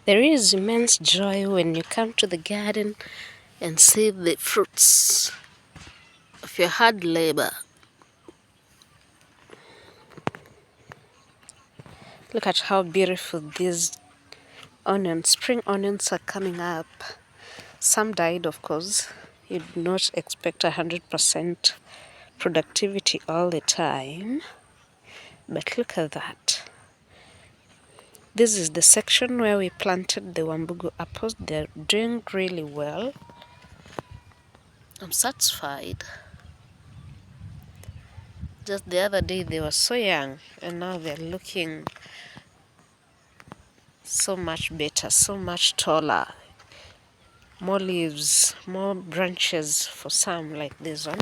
There is immense joy when you come to the garden and see the fruits of your hard labor. Look at how beautiful these onions, spring onions, are coming up. Some died, of course. You do not expect 100% productivity all the time. But look at that. This is the section where we planted the Wambugu apples. They're doing really well. I'm satisfied. Just the other day they were so young and now they're looking so much better, so much taller. More leaves, more branches for some, like this one.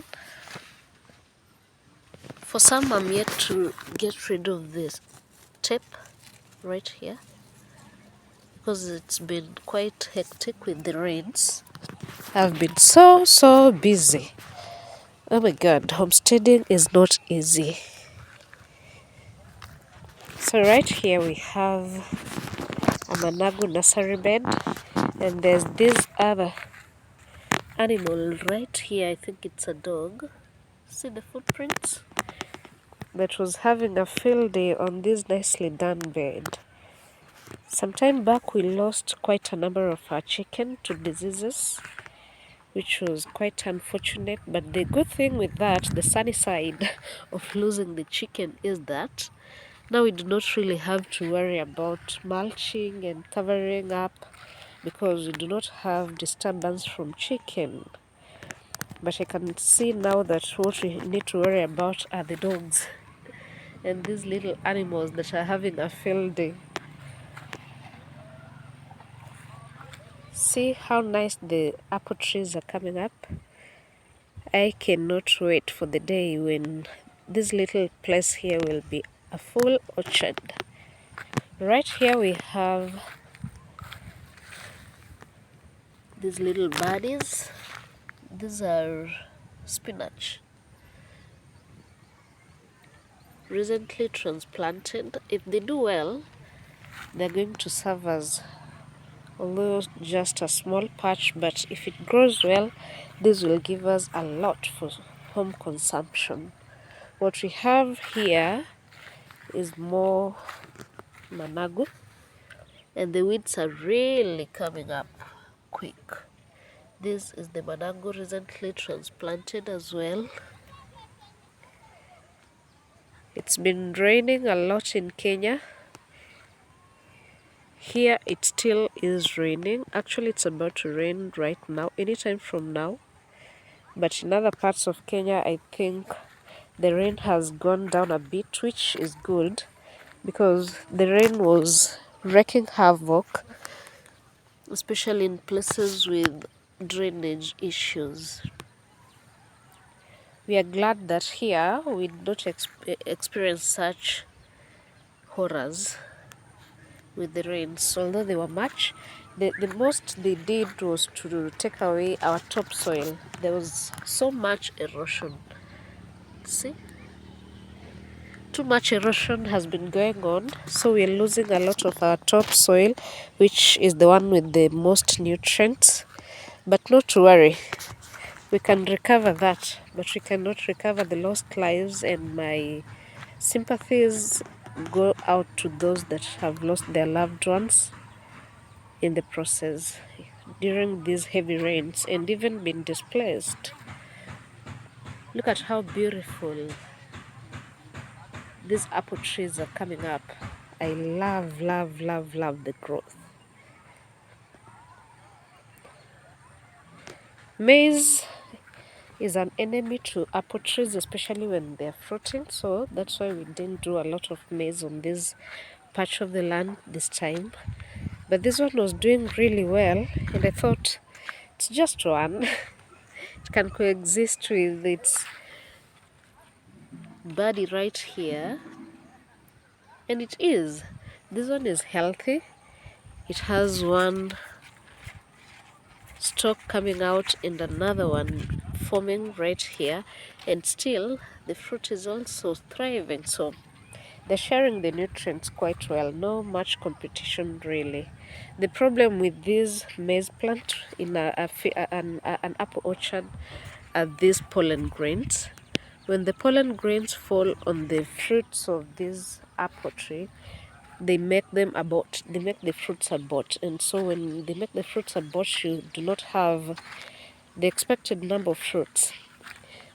For some, I'm yet to get rid of this tape right here because it's been quite hectic with the rains. I've been so busy. Oh my god, homesteading is not easy. So right here we have a Managu nursery bed, and there's this other animal right here. I think it's a dog. See the footprints? That was having a field day on this nicely done bed. Some time back we lost quite a number of our chicken to diseases, which was quite unfortunate. But the good thing with that, the sunny side of losing the chicken, is that now we do not really have to worry about mulching and covering up because we do not have disturbance from chicken. But I can see now that what we need to worry about are the dogs and these little animals that are having a field day. See how nice the apple trees are coming up. I cannot wait for the day when this little place here will be a full orchard. Right here we have these little buddies. These are spinach. Recently transplanted. If they do well, they're going to serve as, although just a small patch, but if it grows well, this will give us a lot for home consumption. What we have here is more Managu, and the weeds are really coming up quick. This is the Managu recently transplanted as well. It's been raining a lot in Kenya. Here it still is raining. Actually, it's about to rain right now, anytime from now. But in other parts of Kenya, I think the rain has gone down a bit, which is good because the rain was wreaking havoc, especially in places with drainage issues. We are glad that here we don't experience such horrors with the rains, although they were much. The most they did was to take away our topsoil. There was so much erosion. See? Too much erosion has been going on, so we're losing a lot of our topsoil, which is the one with the most nutrients. But not to worry, we can recover that, but we cannot recover the lost lives, and my sympathies go out to those that have lost their loved ones in the process during these heavy rains and even been displaced. Look at how beautiful these apple trees are coming up. I love the growth. Maize is an enemy to apple trees, especially when they're fruiting, so that's why we didn't do a lot of maize on this patch of the land this time. But this one was doing really well, and I thought it's just one. It can coexist with its buddy right here, and it is. This one is healthy. It has one stalk coming out and another one forming right here, and still the fruit is also thriving. So They're sharing the nutrients quite well, no much competition really. The problem with this maize plant in an apple orchard are these pollen grains. When the pollen grains fall on the fruits of this apple tree, they make them abort. They make the fruits abort, and so when they make the fruits abort, you do not have the expected number of fruits.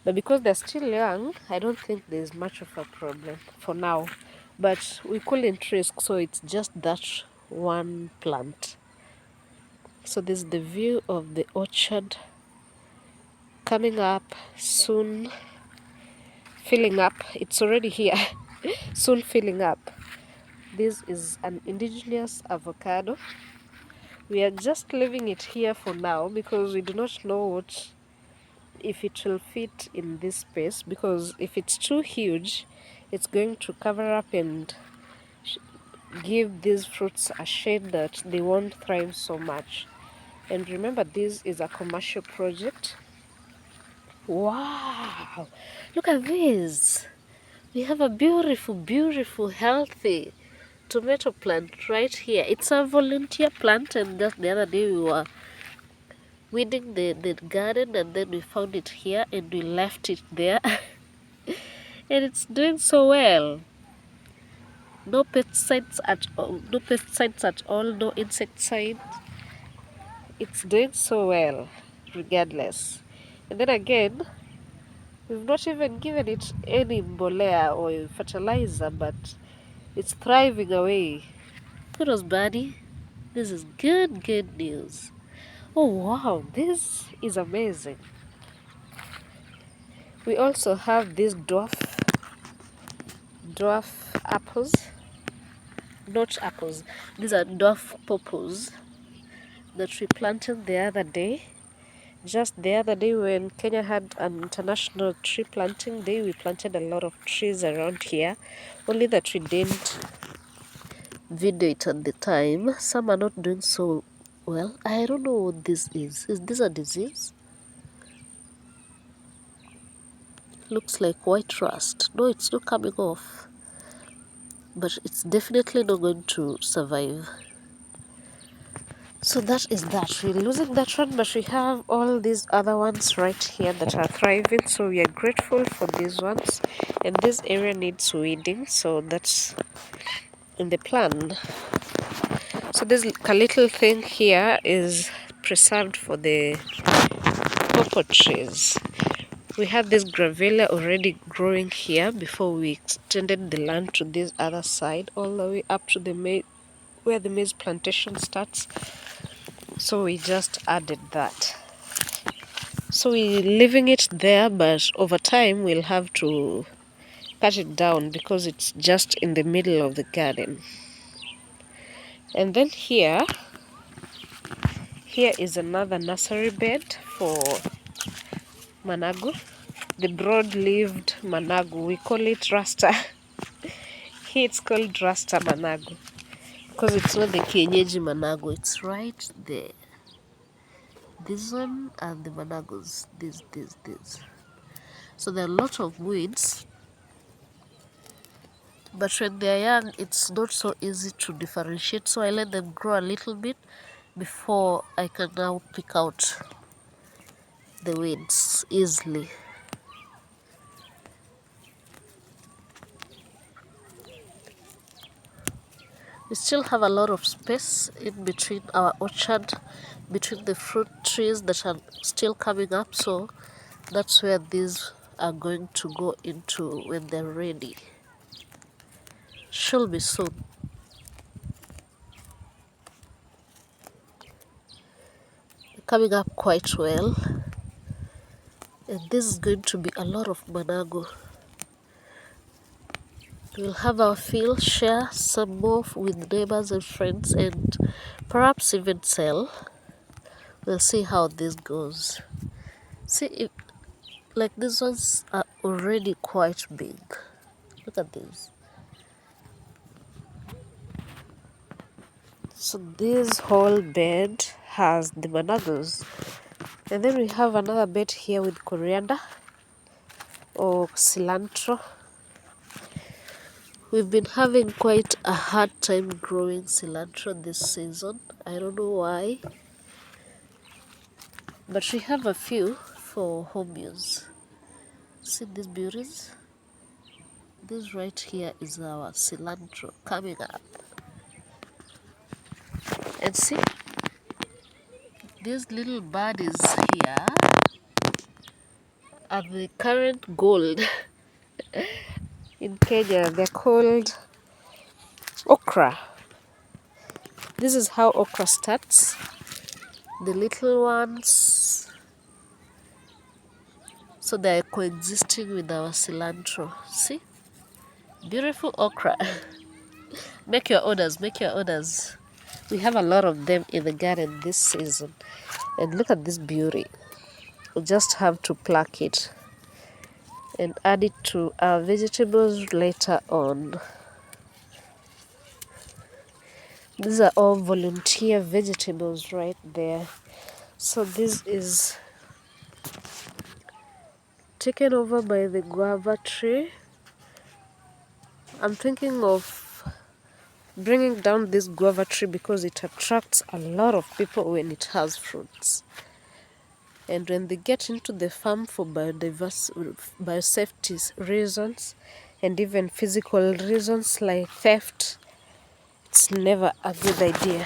But because they're still young, I don't think there's much of a problem for now. But we couldn't risk, so it's just that one plant. So this is the view of the orchard coming up soon, filling up. It's already here, soon filling up. This is an indigenous avocado. We are just leaving it here for now because we do not know what if it will fit in this space, because if it's too huge it's going to cover up and give these fruits a shade that they won't thrive so much. And remember, this is a commercial project. Wow, look at this. We have a beautiful healthy tomato plant right here. It's a volunteer plant, and just the other day we were weeding the garden and then we found it here and we left it there. And it's doing so well. No pesticides at all, no insecticide. It's doing so well regardless. And then again, we've not even given it any mbolea or fertilizer, but it's thriving away. Kudos, buddy. This is good news. Oh wow, this is amazing. We also have these dwarf apples. Not apples, these are dwarf pawpaws that we planted the other day. Just the other day when Kenya had an international tree planting day, we planted a lot of trees around here, only that we didn't video it at the time. Some are not doing so well. I don't know what this is. Is this a disease? Looks like white rust. No, it's not coming off, but it's definitely not going to survive. So that is that. We're losing that one, but we have all these other ones right here that are thriving. So we are grateful for these ones. And this area needs weeding, so that's in the plan. So this little thing here is preserved for the cocoa trees. We had this gravelia already growing here before we extended the land to this other side, all the way up to the where the maize plantation starts. So we just added that. So we're leaving it there, but over time we'll have to cut it down because it's just in the middle of the garden. And then here is another nursery bed for managu, the broad-leaved managu. We call it rasta. Here it's called rasta managu because it's not the kienyeji managu. It's right there. This one and the managus. This. So there are a lot of weeds, but when they're young, it's not so easy to differentiate. So I let them grow a little bit before I can now pick out the weeds easily. We still have a lot of space in between our orchard, between the fruit trees that are still coming up. So that's where these are going to go into when they're ready. Should be soon. Coming up quite well. And this is going to be a lot of manago. We'll have our fill, share some more with neighbors and friends, and perhaps even sell. We'll see how this goes. See, if, like these ones are already quite big. Look at this. So this whole bed has the managos. And then we have another bed here with coriander or cilantro. We've been having quite a hard time growing cilantro this season. I don't know why, but we have a few for home use. See these beauties? This right here is our cilantro coming up. And see, these little buddies here are the current gold in Kenya. They're called okra. This is how okra starts. The little ones, so they're coexisting with our cilantro. See? Beautiful okra. Make your orders, make your orders. We have a lot of them in the garden this season. And look at this beauty. We just have to pluck it and add it to our vegetables later on. These are all volunteer vegetables right there. So this is taken over by the guava tree. I'm thinking of bringing down this guava tree because it attracts a lot of people when it has fruits. And when they get into the farm for biosafety reasons and even physical reasons like theft, it's never a good idea.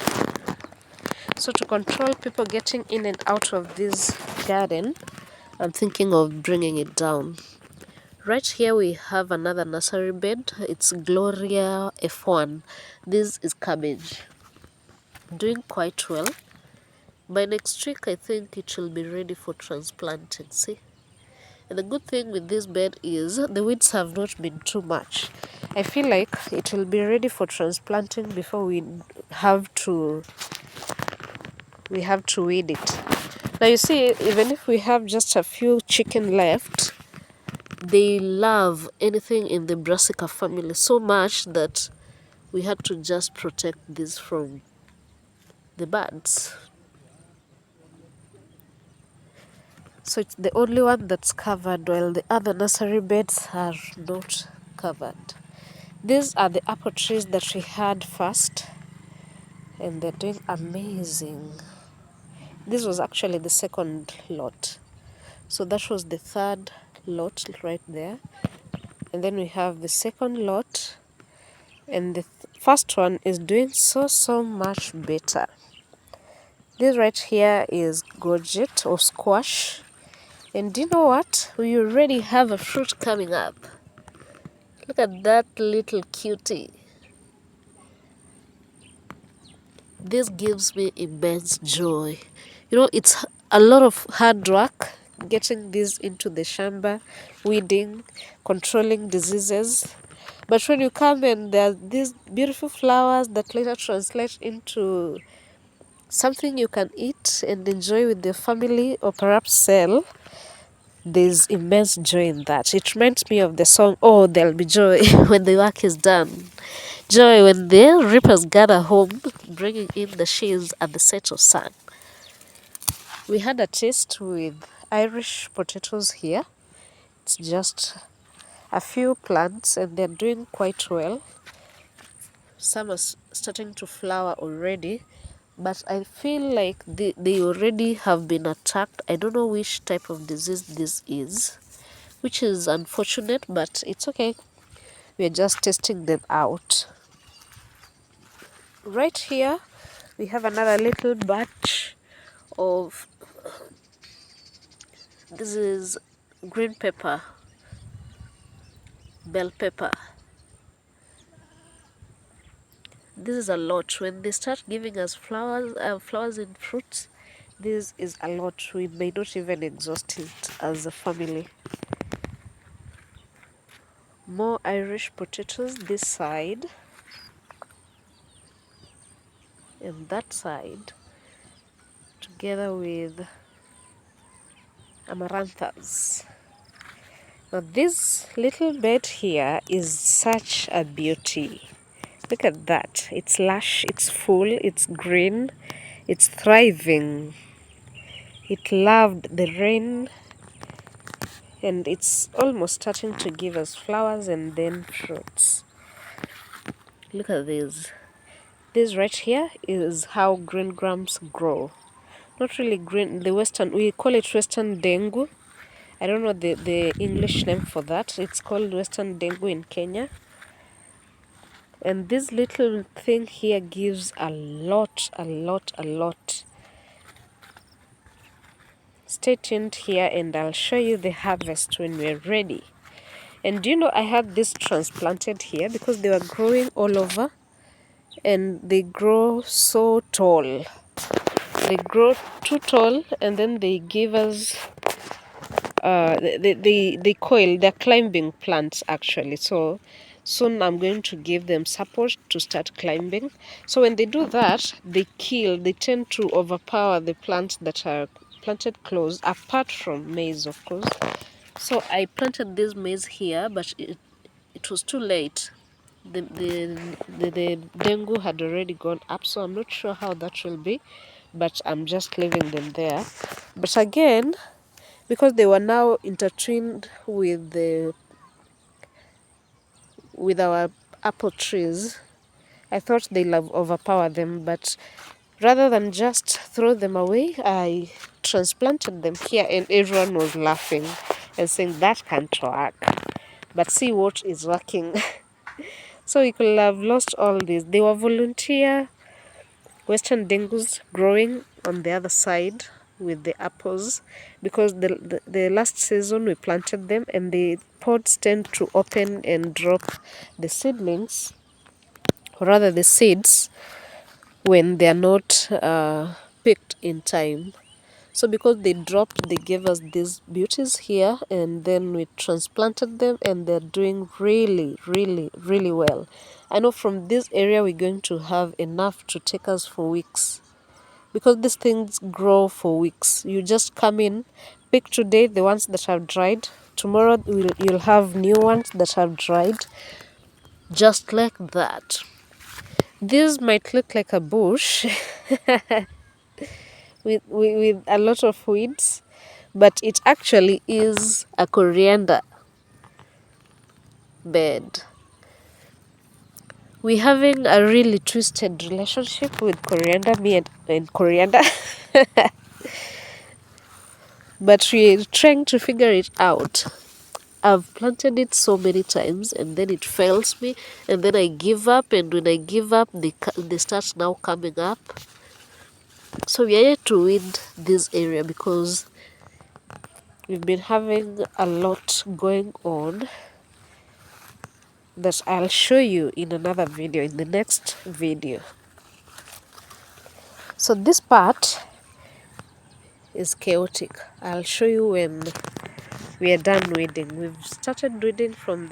So to control people getting in and out of this garden, I'm thinking of bringing it down. Right here we have another nursery bed. It's Gloria F1. This is cabbage. Doing quite well. By next week I think it will be ready for transplanting. See? And the good thing with this bed is the weeds have not been too much. I feel like it will be ready for transplanting before we have to weed it. Now you see, even if we have just a few chicken left, they love anything in the brassica family so much that we had to just protect this from the birds. So it's the only one that's covered while the other nursery beds are not covered. These are the apple trees that we had first, and they're doing amazing. This was actually the second lot. So that was the third lot right there. And then we have the second lot, and the first one is doing so much better. This right here is gourget or squash. And do you know what? We already have a fruit coming up. Look at that little cutie. This gives me immense joy. You know, it's a lot of hard work getting this into the shamba, weeding, controlling diseases. But when you come and there are these beautiful flowers that later translate into something you can eat and enjoy with your family or perhaps sell, there's immense joy in that. It reminds me of the song, "Oh, there'll be joy when the work is done. Joy when the reapers gather home, bringing in the sheaves at the set of sun." We had a taste with Irish potatoes here. It's just a few plants and they're doing quite well. Some are starting to flower already, but I feel like they already have been attacked. I don't know which type of disease this is, which is unfortunate, but it's okay. We're just testing them out. Right here, we have another little batch of, this is green pepper, bell pepper. This is a lot. When they start giving us flowers and fruits, this is a lot. We may not even exhaust it as a family. More Irish potatoes this side and that side, together with amaranthus. Now this little bed here is such a beauty. Look at that. It's lush, it's full, it's green, it's thriving. It loved the rain and it's almost starting to give us flowers and then fruits. Look at this. This right here is how green grams grow. Not really green, the western, we call it western dengu. I don't know the English name for that. It's called western dengu in Kenya. And this little thing here gives a lot. Stay tuned here and I'll show you the harvest when we're ready. And do you know I had this transplanted here because they were growing all over and they grow so tall. They grow too tall and then they give us they coil, they're climbing plants actually. So soon I'm going to give them support to start climbing. So when they do that, they tend to overpower the plants that are planted close, apart from maize, of course. So I planted this maize here, but it was too late. The dengu had already gone up, so I'm not sure how that will be, but I'm just leaving them there. But again, because they were now intertwined with our apple trees, I thought they'll overpower them, but rather than just throw them away, I transplanted them here, and everyone was laughing and saying that can't work. But see what is working. So we could have lost all these. They were volunteer western dengus growing on the other side with the apples, because the last season we planted them and the pods tend to open and drop the seedlings, or rather the seeds, when they are not picked in time. So because they dropped, they gave us these beauties here, and then we transplanted them and they're doing really well. I know from this area we're going to have enough to take us for weeks, because these things grow for weeks. You just come in, pick today the ones that have dried, tomorrow you'll have new ones that have dried, just like that. This might look like a bush with a lot of weeds, but it actually is a coriander bed. We're having a really twisted relationship with coriander, me and coriander. But we're trying to figure it out. I've planted it so many times and then it fails me, and then I give up, and when I give up they start now coming up. So we are yet to weed this area because we've been having a lot going on that I'll show you in another video, in the next video. So this part is chaotic. I'll show you when we are done weeding. We've started weeding from